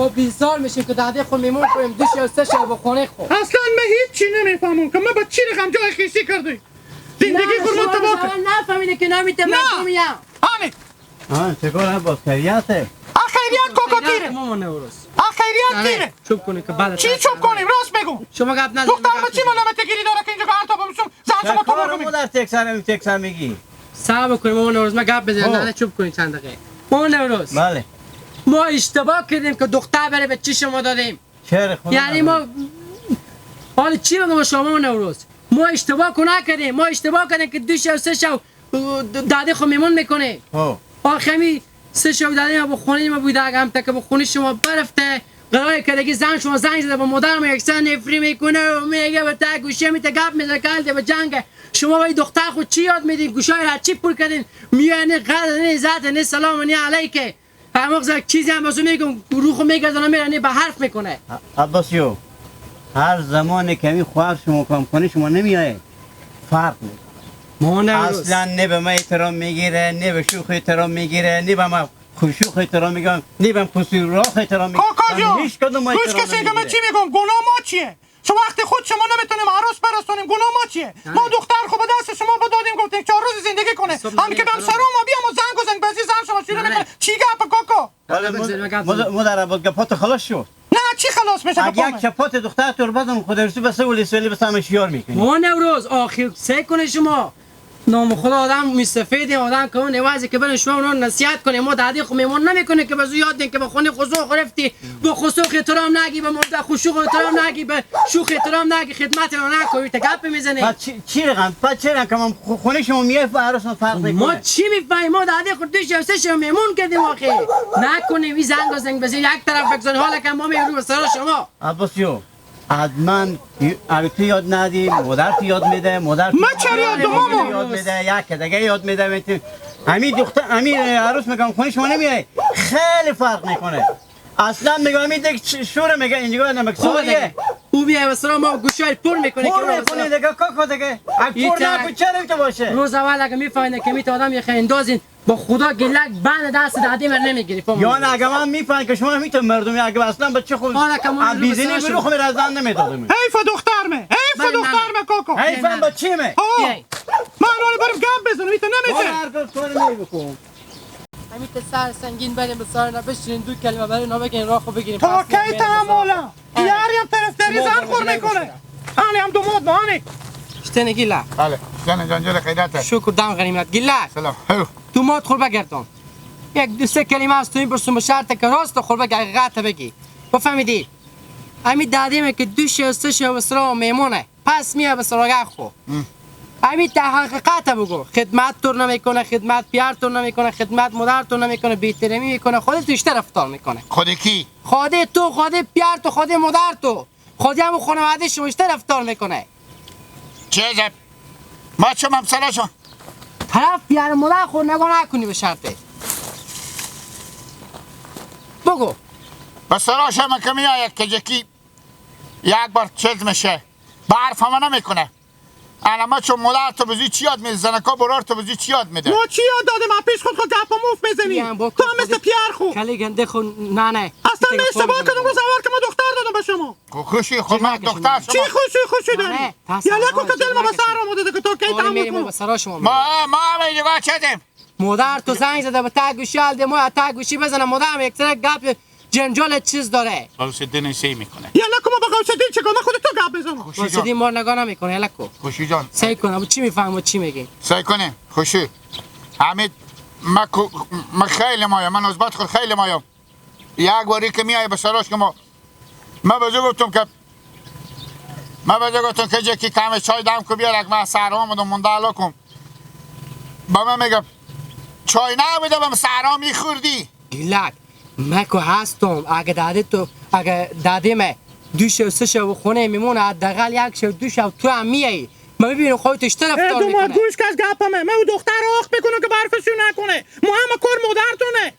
ما 20 سال میشه که داده خود میمون کنیم 2 شب 3 شب خونه خود. اصلا من هیچ چی نمیفهمم که من با چی رقم جای خیسی کردی زندگی خود تباه کرد. نفهمیده که نمیتونم مردمیم. آنی چکار هم با خیریته؟ خیریت کوکو کیره خیریت کیره چوب کنی که بعد چی چوب کنیم راست بگو شما گپ نزن. دختر به چی ملامت گیری داره که اینجا که هر تا بمشم زن شما تباه کنیم. در تکسر میگی؟ صبر کنیم مامان نوروز ما گپ بزنیم نه چوب کنیم چند دقیقه. مامان نوروز بله ما اشتباه کردیم که دختر بره به چی شما دادیم. چرا خدا یعنی ما حالا چی بگم شما مامان نوروز ما اشتباه کردیم ما اشتباه کردیم که 2 شب 3 شب داده خود میمون میکنه. آخمی 3 شب داده ما خونه ما بوده اگه هم تا که خونه شما برفته قراره که دیگه زن شما زنگ زده با مادرم یکسان نفری میکنه و میگه به تا گوشه میته گپ میزنه کلده به جنگ شما باید دختر خود چی یاد میدین گوشای را چی پر کردین میگه نه قدر نه عزت نه سلام نه علیکه همون چیزی هم واسه میگم روحو میگردونه میره نه به حرف میکنه. عباسیو هر زمان کمی خواهر شما کم کنه شما نمیایه فرق میکنه اصلا نه به من احترام میگیره نه به شوخ احترام میگیره نه به من خوشوخ احترام میگم نه به خصوصی راه احترام میگم کاکا جون هیچ کدوم احترام گوش کسی که من چی میگم گناه ما چیه شما وقتی خود شما نمیتونیم عروس برسونیم گناه ما چیه ما دختر خود به دست شما بدادیم گفتیم 4 روز زندگی کنه هم که بم سرا ما بیام و زنگ و زنگ بزی زن شما شروع میکنه چی گپ کاکا مادر بود گپات خلاص شد نه چی خلاص میشه اگه یک چپات دختر تو بدم خود رسو بس ولی سولی بس هم شیار میکنی ما نوروز آخر سه کنه شما نام خدا آدم میستفیدی آدم که اون نوازی که برن شما اونو نصیحت کنه ما دادی خو میمون نمیکنه که بزو یاد دین که به خونه خصوص گرفتی به خصوص احترام نگی به مرد خشوع احترام نگی به شوخ احترام نگی خدمت رو نکنی تا گپ میزنی چی رقم چه رقم خونه شما میای به عروس فرق میکنه ما چی میفهمیم ما دادی خود 2 شب 3 شب میمون کردیم آخه نکنیم این زنگ و زنگ بزنی یک طرف بگذاری حالا که ما میرو به سر شما عباسیو حتما اگه تو یاد ندی مادر تو یاد میده مادر ما چرا یاد میده یک دیگه یاد میده همین دختر همین عروس میگم خونه شما نمیای خیلی فرق میکنه اصلا میگم همین دیگه شوره میگه اینجا نمکسوریه او میای واسه ما گوشای پر میکنه که دیگه کاکا دیگه پر نکن چرا تو باشه روز اول اگه میفهمه که میت آدم یه اندازین با خدا گلک بند دست دادی من نمیگیری یا نه اگه من میفهمم که شما میتون مردمی اگه اصلا بچه خود بیزینی برو خود رزن نمیدادم حیف دخترمه حیف دخترمه کاکا حیفم بچه‌مه من رو برم گپ بزنم میتون نمیشه هر کار کاری میکنم همین سر سنگین بریم به سر نبشین 2 کلمه برای اینا بگین راهو بگیریم تا کی تحملا یاری هم طرفداری زن خور میکنه آنی هم دو مود آنی شتنه گیلا بله جان جانجل خیرات شکر دم غنیمت گیلا سلام تو مود خور بگردم 1-2 کلمه از تو این برسون به شرط که راست خور بگی حقیقت بگی بفهمیدی همین دادیم که 2 شب 3 شب اسرا میمونه پس میاد به سراغ خو همین حقیقت بگو خدمت تو نمیکنه خدمت پیار تو نمیکنه خدمت مادر تو نمیکنه بی‌احترامی میکنه خودت بیشتر رفتار میکنه خود کی خودت تو خود پیار تو خود مادر تو خودی هم خانواده شما بیشتر رفتار میکنه چه عجب ما چه ممسلا شو طرف پیار مادر خود نکنی به شرطه بگو بس سراش هم کمی آید که یکی یک بار چیز میشه برف همه نمیکنه علامه چون مادر تو بزی چی یاد میده زنکا برار تو بزی چی یاد میده ما چی یاد داده من پیش خود گپ موف بزنی تو هم مثل پیار خو کلی گنده خو نه اصلا من اشتباه کردم روز اول که ما دختر دادم به شما خوشی خود من دختر چی خوشی داری یعنی کن که دل ما به سر آمده که تو کی تحمل کنم ما همه نگاه چدیم مادر تو زنگ زده به تا گوشی الده ما تا گوشی بزنه مادر هم یک سر گپ جنجال چیز داره قوس دین سی میکنه یعنی که ما با قوس دین چه کنم خودت تو گپ بزن قوس دین ما نگاه نمیکنه الکو خوشی جان سعی کن ابو چی میفهمه چی میگی سعی کنیم خوشی حمید ما خیلی مایم من ازبات خود خیلی مایم یک باری که میای به سراش که ما بجا گفتم که جکی کم چای دم کو بیار ما سر آمدم مندالا کن با من میگم چای نبوده بهم سرا میخوردی گلک مکو هستم اگه دادیم 2 شب 3 شب خونه میمونه حداقل 1 شب 2 شب تو هم میایی ما ببینیم خودت اشتر رفتار میکنه گوش کس گپمه من دختر آخ بکنه که برفشو نکنه ما همه کار مادرتونه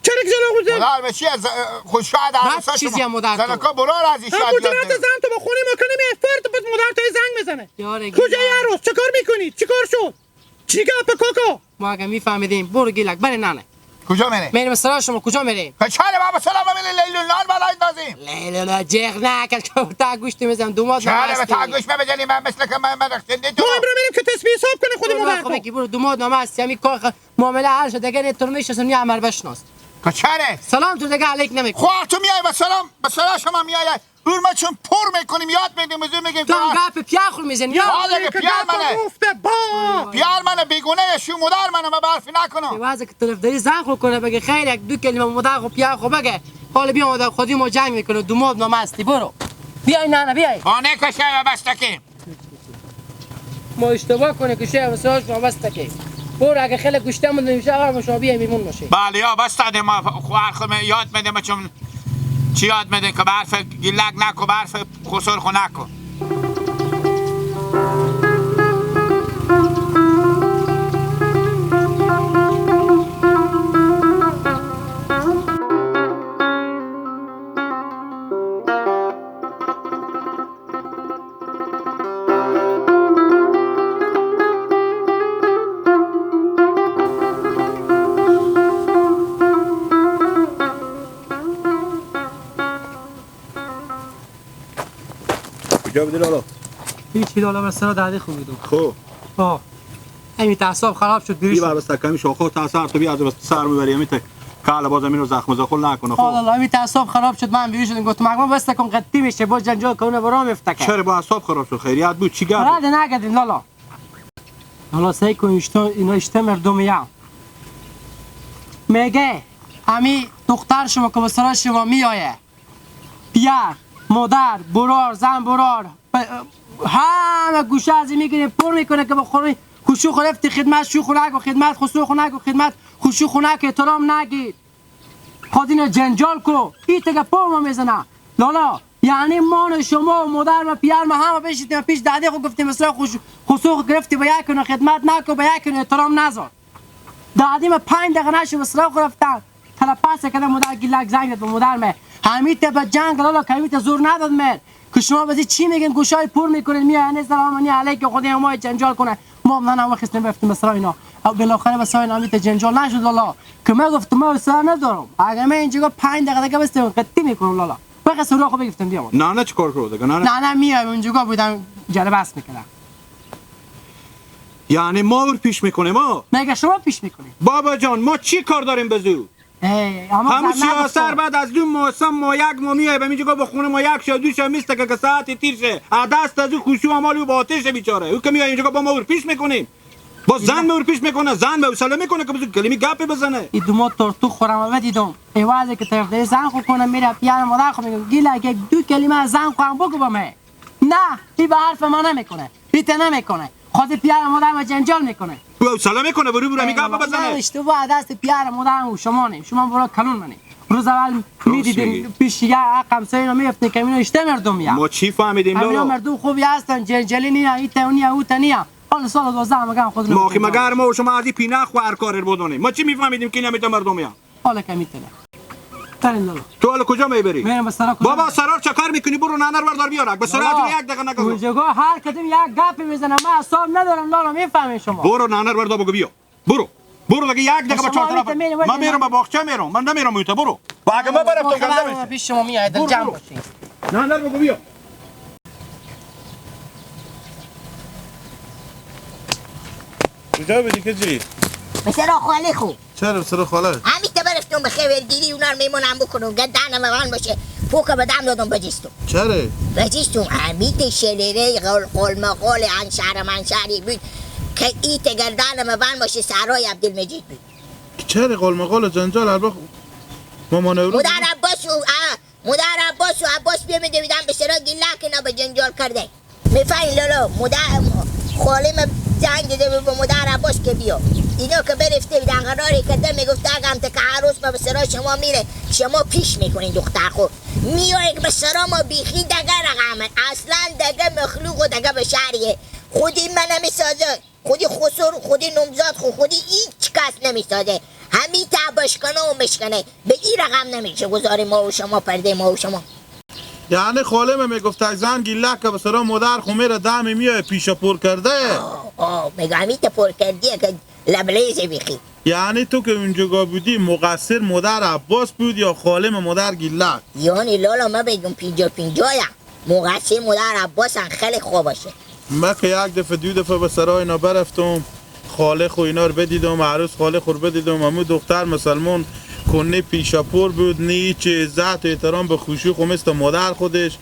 چرا که جلو گوزه مادر به چی از خوششاید عروسا چیزی هم مادر تو زنکا برار از این شاید یاد بگیره زن تو با خونه ما کنیم افرت بود مادر تو زنگ بزنه کجای عروس چه کار میکنی چی کار شد چی گپ کوکو ما اگه میفهمیدیم برو گلک برای ننه کجا میری؟ میریم سراغ شما. کجا میریم؟ کچاره بابا سلام ببین لیلون نان بالای دازیم. لیلا جیغ نکن که تا گوشت میزنم دوماد چاره به تا گوش بزنی من مثل که من رفتنی تو. ما برو بریم که تسبیح حساب کنه خودمون خب برخو. بگی برو دوماد نامست همی کار معامله حل شد دیگه تو رو میشناسم نی عمر بشناس. کچاره سلام تو دیگه علیک نمیکنی. خواه تو میای به سلام شما میای اون ما چون پر میکنیم یاد میدیم وزیر میگیم تو هم گپ پیاخور میزنی یا حالا که پیار منه گفته با پیار منه بیگونه شو مدار منه من برفی نکنم واسه که طرفداری زن خو کنه بگه خیر یک دو کلمه مدار خو پیاخو بگه حالا بیا مدار خودی ما جنگ میکنه دوماد نامستی برو بیای نه بیای خانه کشه و بستکی ما اشتباه کنه که شه واسه شما بستکی برو اگه خیلی گوشتمون نمیشه آقا شما بیای میمون باشه بله یا بس داده ما خوار خود یاد میدم چون چی یاد میدن که برف گیلک نکو برف خسور خو نکو کجا بدی لالا؟ هیچی لالا بس سر دادی خوبی دو خب آه همین تعصب خراب شد بی بر بس کمی شاخه تا سر تو بیا از سر میبری میته کالا باز زمین رو زخم زخم نکنه خب والله همین تعصب خراب شد من بیرون شدم گفتم اگه بس کن قطی میشه با جنجال کنه برام افتکه چرا با اعصاب خراب شد خیریت بود چی گفت رد نگدین لالا لالا سعی کن اینا اشته مردمیه میگه همین دختر شما که به سر شما میایه پیار مادر برار زن برار همه گوشه از این میگیره پر میکنه که بخوری خوشو خرفتی خدمت شو خونک و خدمت خسو خونک و خدمت خوشو خونک احترام نگیر خود اینو جنجال کو این تگه پر ما میزنه لالا یعنی مان شما و مادر و پیار ما همه بشیدیم پیش داده خود گفتیم مثلا خسو گرفتی به یک کنه خدمت نکو به یک کنه احترام نذار دادیم 5 دقیقه نشو مثلا خرفتن تلپاس کنه مادر گیلک زنگ به مادر می حمید به جنگ لالا کمیت زور نداد من که شما بازی چی میگن گوشای پر میکنین میای نه سلام علیک خودی ما جنجال کنه ما نه وقت نمیفتیم مثلا اینا بالاخره مثلا اینا میت جنجال نشد لالا که من گفتم ما سر ندارم اگه من اینجا 5 دقیقه دیگه بستم قطی میکنم لالا فقط سراغ بگفتم بیام نه چیکار کرد دیگه نه میام اونجا بودم جلب بس میکردم یعنی ما ور پیش میکنیم ما مگه شما پیش میکنید بابا جان ما چی کار داریم بزو همون سیاست بعد از دو موسم ما یک ما میای به میگه با خونه ما یک شو دو شو میسته که ساعت تیر شه دست از خوشو عملو با آتش بیچاره او که میای اینجا با ما ور پیش میکنیم با زن مور پیش میکنه زن به سلام میکنه که بزو کلمه گپ بزنه این دو ما تورتو خورم و دیدم ایوازه که طرف زن خو کنه میره پیان مادر خو میگه گیلا که دو کلمه از زن خو هم بگو با من نه این به حرف ما نمیکنه بیت نمیکنه خود پیار مادر ما جنجال میکنه او سلام میکنه برو میگه گپ بزنه اشتباه دست پیار مادر و شما نه شما برو کلون منی روز اول میدیدین پیش یا رقم سینا میفتن که اینو اشته مردم میاد ما چی فهمیدیم لالا مردم خوبی هستن جنجالی نیا ایتونیا اوتنیا حالا سال 12 مگم خود ما که مگر ما و شما از این پینه خوار کار بودونیم ما چی میفهمیدیم که نمیته مردم میاد حالا که میتونه ترین لالا تو حالا کجا میبری میرم به سرا بابا سرار چه کار میکنی برو نانر بردار بیار به سرعت یک دقیقه نگو اونجا هر کدوم یک گپ میزنه ما حساب ندارم لالا میفهمین شما برو نانر بردار بگو بیا برو دیگه یک دقیقه با چهار طرف من میرم به باغچه میرم من نمیرم اونجا برو با اگه ما برم تو گنده میشه پیش شما میاد در جمع باشین نانر بگو بیا کجا بدی کجی بسرا خاله خوب چرا سر خاله همین که برفتم به خیرگیری اونا رو میمونم بکنم گدانم من باشه پوکا بدم دادم بجستم چرا بجستم حمید شلیره قول مقال انشهر منشهری بود که ایت گردانم من باشه سرای عبدالمجید بود چرا قول مقال جنجال البته مامان اورو مدر عباس و عباس بیمیده بیدم به سرا گیلک اینا به جنجال کرده میفهمی لالا مدر خالم زنگ داده به مدر عباس که بیا اینا که برفته بیدن قراری کرده میگفته اگم که عروس به سرا شما میره شما پیش میکنین دختر خود میایی که به سرا ما بیخی دگه رقمه اصلا دگه مخلوق و دگه بشریه خودی من نمیسازه خودی خسور خودی نمزاد خودی هیچ کس نمیسازه همین تباش کنه و مشکنه به این رقم نمیشه گذاری ما و شما پرده ما و شما یعنی خالم میگفت زن گیلک که به سرا مادر خو میره دم میای پیشا پر کرده میگه همین پر کردیه که لبلیزه بیخی یعنی تو که اونجا بودی مقصر مادر عباس بود یا خالم مادر گیلک؟ یعنی لالا ما بگم 50-50 مقصر مادر عباس خیلی خوب باشه. من که یک دفعه دو دفعه به سرای اینا برفتم، خالق و اینا رو بدیدم، عروس خالق رو بدیدم. همون دختر مسلمان کنه پیشاپور بود، نه هیچ عزت و احترام به خوشوخ و مثل مادر خودش،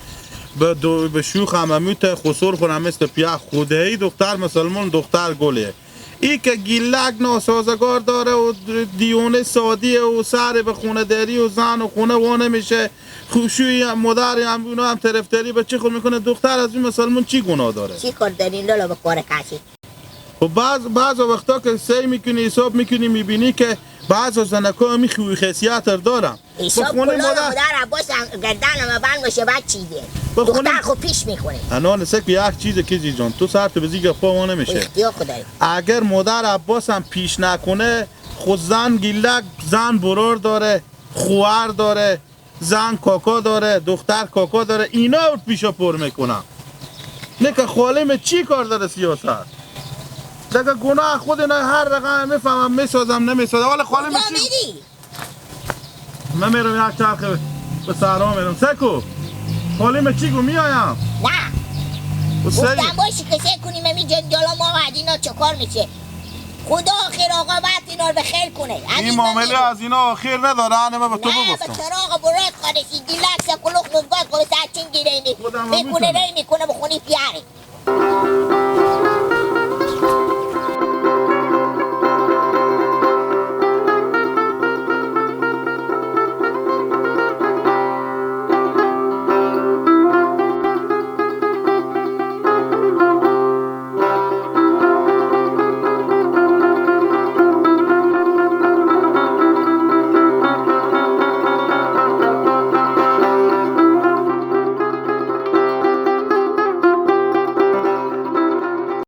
به شوخ هم همیت خسور خونم مثل پیه خودهی. دختر مسلمان دختر گله. ای که گیلک ناسازگار داره و دیونه سادیه و سر به خونه داری و زن و خونه وانه میشه، خوشوی هم مادر هم اونا هم طرفداری به چه خود میکنه. دختر از این مسلمان چی گناه داره؟ چی کار داری لالا به کار کسی؟ و بعض وقتا که سعی میکنی حساب میکنی میبینی که بعض زنکا همی خوی خاصیت دارن. حساب کلا مادر عباس گردن ما بند باشه بعد چیده دختر خود پیش میکنه. انا نسه که یک چیز کیزی جان تو سر تو بزی گفا وانه میشه. اختیار خدایی اگر مادر عباس هم پیش نکنه، خود زن گیلک زن برار داره، خوار داره، زن کاکا داره، دختر کاکا داره، اینا پیشا پر میکنن. نه که خالم چی کار داره سیاست؟ دیگه گناه خود اینا هر رقم میفهمم میسازم نمیسازم. ولی خالم چی؟ من میرم یک چرخ به صحرا میرم. سکو خالم چی گو میایم؟ نه گفتم باشی که سه کنیم امی جنجالا ما و اینا چه کار میشه. خدا آخر آقابت اینا رو به خیر کنه. این معامله از اینا آخر نداره. همه به تو بگفتم. نه به چراغ برات خانشی گیلک سکلوخ مزگاد خود سرچین گیره میکنه رای میکنه بخونی پیاری.